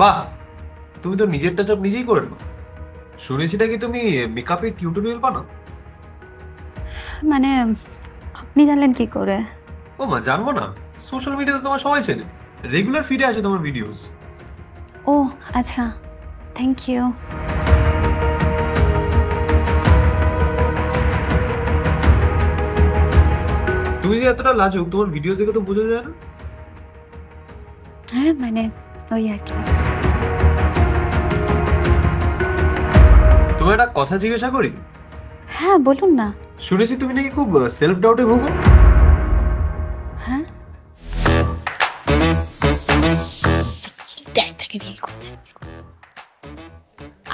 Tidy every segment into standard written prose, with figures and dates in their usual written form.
বাহ, তুমি তো নিজের টাচ আপ নিজেই করে নাও। শুনেছি নাকি তুমি মেকআপের টিউটোরিয়াল বানাও। মানে আপনি জানলেন কি করে? ও মা, জানবো না? সোশ্যাল মিডিয়াতে তোমার সবাই চেনে, রেগুলার ফিডে আছে তোমার ভিডিওস। ও আচ্ছা, থ্যাংক ইউ। তুমি যে এতটা লাজুক, তোমার ভিডিওস দেখে তো বোঝা যায় না। হ্যাঁ মানে ওই আর কি। তোমার একটা কথা জিজ্ঞাসা করি? হ্যাঁ বলুন না। শুনেছি তুমি নাকি খুব সেলফ ডাউটে ভোগো। হ্যাঁ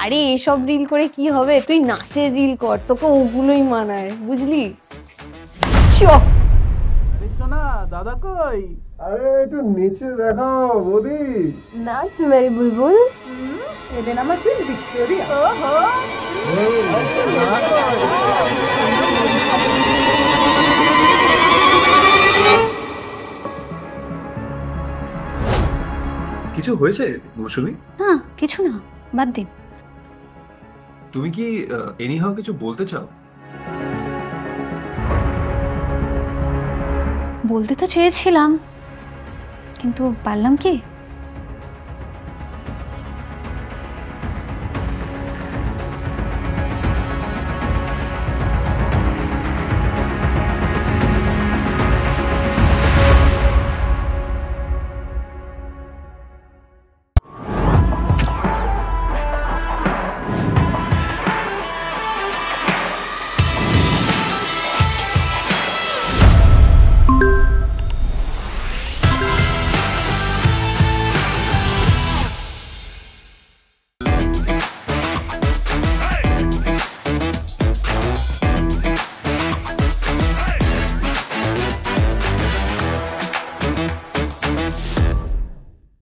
আরে এসব রিল করে কি হবে, তুই নাচের রিল কর, তোকে ওগুলোই মানায়, বুঝলি? সোনা দাদা কই? আরে একটু নিচে দেখাও বৌদি। নাচ মেরি বুলবুল। এদের আমার কি ভিক্টোরিয়া। কিছু হয়েছে মৌসুমী? না কিছু না, বাদ দিন। তুমি কি এনিহাও কিছু বলতে চাও? বলতে তো চেয়েছিলাম, কিন্তু পারলাম কি?